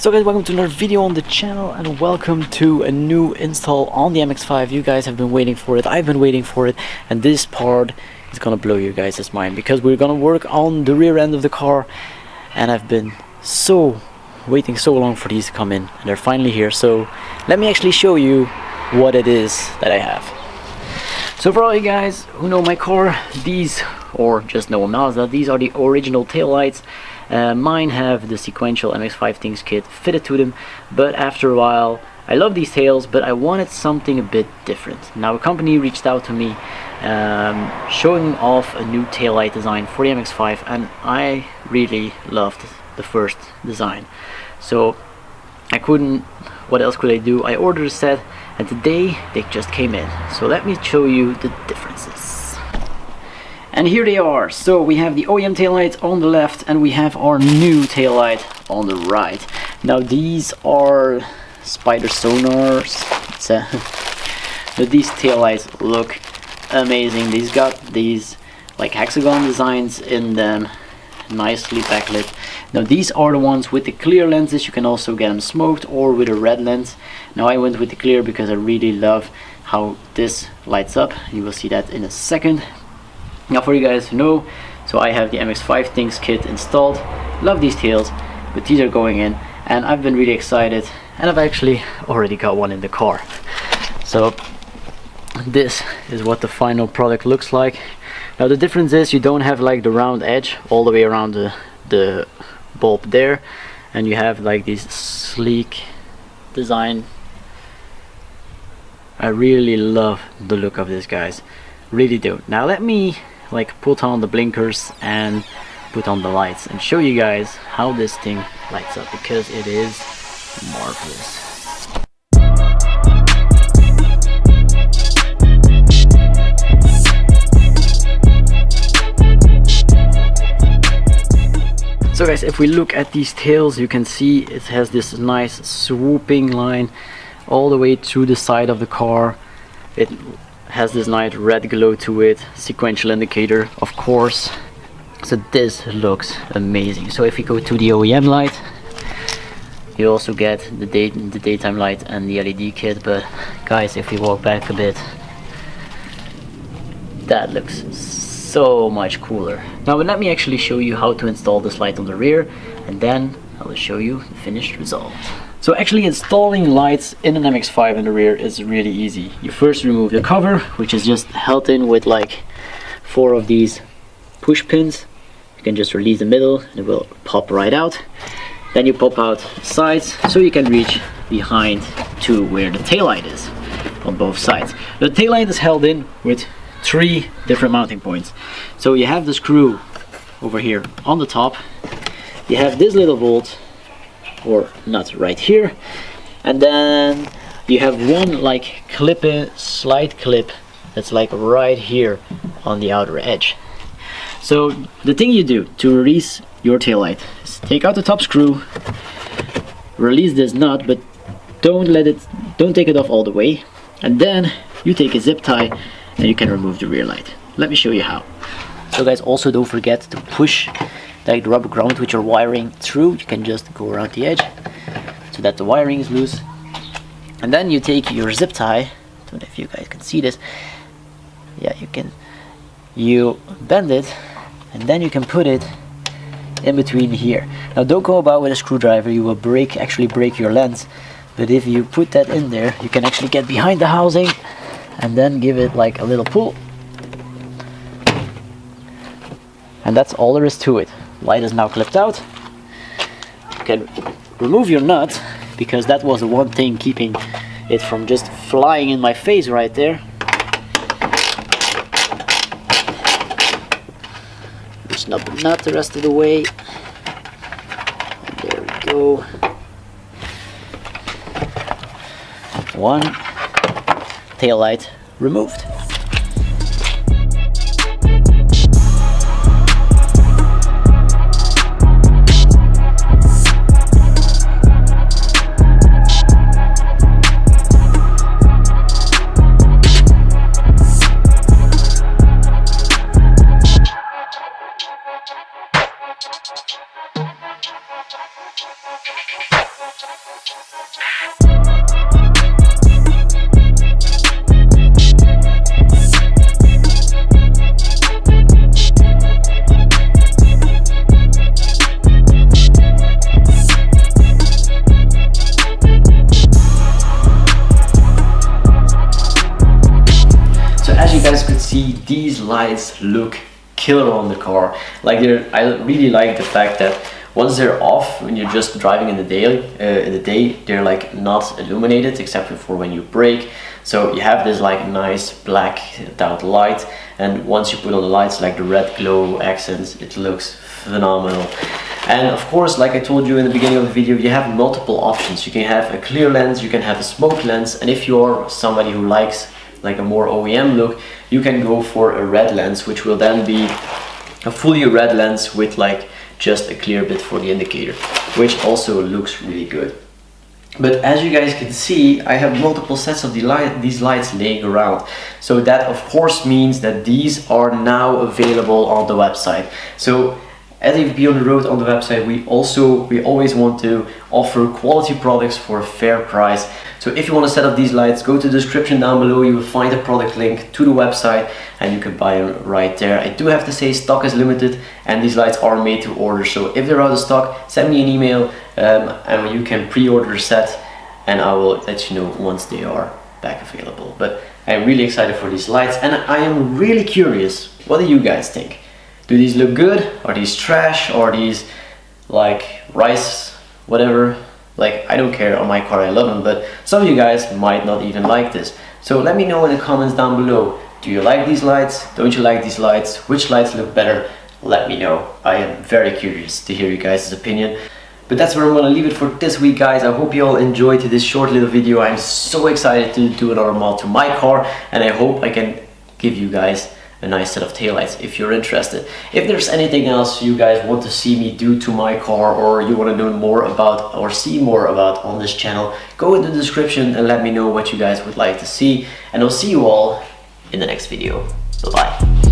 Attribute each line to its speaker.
Speaker 1: So guys, welcome to another video on the channel and welcome to a new install on the MX-5. You guys have been waiting for it, I've been waiting for it, and this part is gonna blow you guys' mind because we're gonna work on the rear end of the car, and I've been waiting so long for these to come in, and they're finally here. So let me actually show you what it is that I have. So for all you guys who know my car, these, or just know Mazda, these are the original taillights. Mine have the sequential MX-5 Things kit fitted to them, but after a while I love these tails, but I wanted something a bit different. Now a company reached out to me showing off a new taillight design for the MX-5, and I really loved the first design. So I couldn't, what else could I do? I ordered a set, and today they just came in. So let me show you the differences. And here they are. So we have the OEM taillight on the left and we have our new taillight on the right. Now these are spider sonars. But these taillights look amazing. These got these like hexagon designs in them, nicely backlit. Now these are the ones with the clear lenses. You can also get them smoked or with a red lens. Now I went with the clear because I really love how this lights up. You will see that in a second. Now for you guys who know, so I have the MX-5 Things kit installed. Love these tails, but these are going in and I've been really excited, and I've actually already got one in the car. So this is what the final product looks like. Now the difference is you don't have like the round edge all the way around the bulb there, and you have like this sleek design. I really love the look of this, guys, really do. Now let me like put on the blinkers and put on the lights and show you guys how this thing lights up, because it is marvelous. So guys, if we look at these tails, you can see it has this nice swooping line all the way through the side of the car. It has this nice red glow to it, sequential indicator of course. So this looks amazing. So if we go to the OEM light, you also get the daytime light and the LED kit, but guys, if we walk back a bit, that looks so much cooler. Now let me actually show you how to install this light on the rear, and then I will show you the finished result. So actually installing lights in an MX-5 in the rear is really easy. You first remove the cover, which is just held in with like 4 of these push pins. You can just release the middle and it will pop right out. Then you pop out the sides so you can reach behind to where the taillight is on both sides. The taillight is held in with 3 different mounting points. So you have the screw over here on the top. You have this little bolt or nut right here, and then you have one like clip-in slide clip that's like right here on the outer edge. So the thing you do to release your taillight is take out the top screw, release this nut, but don't take it off all the way, and then you take a zip tie and you can remove the rear light. Let me show you how. So guys, also don't forget to push like the rubber ground with your wiring through. You can just go around the edge so that the wiring is loose, and then you take your zip tie. I don't know if you guys can see this. Yeah, you bend it and then you can put it in between here. Now don't go about with a screwdriver, you will actually break your lens, but if you put that in there, you can actually get behind the housing and then give it like a little pull, and that's all there is to it. Light is now clipped out. You can remove your nut, because that was the one thing keeping it from just flying in my face right there. Loosen up the nut the rest of the way. And there we go. One taillight removed. As you guys could see, these lights look killer on the car. Like I really like the fact that once they're off, when you're just driving in the day, they're like not illuminated except for when you brake. So you have this like nice blacked out light, and once you put on the lights, like the red glow accents, it looks phenomenal. And of course, like I told you in the beginning of the video, you have multiple options. You can have a clear lens, you can have a smoke lens, and if you're somebody who likes like a more OEM look, you can go for a red lens, which will then be a fully red lens with like just a clear bit for the indicator, which also looks really good. But as you guys can see, I have multiple sets of these lights laying around. So that of course means that these are now available on the website. So at AVPOnTheRoad on the website, we always want to offer quality products for a fair price. So if you want to set up these lights, go to the description down below. You will find a product link to the website and you can buy them right there. I do have to say stock is limited and these lights are made to order. So if they're out of stock, send me an email and you can pre-order a set and I will let you know once they are back available. But I'm really excited for these lights and I am really curious, what do you guys think? Do these look good? Are these trash? Are these like rice, whatever? Like, I don't care, on my car I love them, but some of you guys might not even like this. So let me know in the comments down below. Do you like these lights? Don't you like these lights? Which lights look better? Let me know. I am very curious to hear you guys' opinion. But that's where I'm gonna leave it for this week, guys. I hope you all enjoyed this short little video. I'm so excited to do another mod to my car, and I hope I can give you guys a nice set of taillights if you're interested. If there's anything else you guys want to see me do to my car, or you want to know more about or see more about on this channel, go in the description and let me know what you guys would like to see, and I'll see you all in the next video. Bye bye.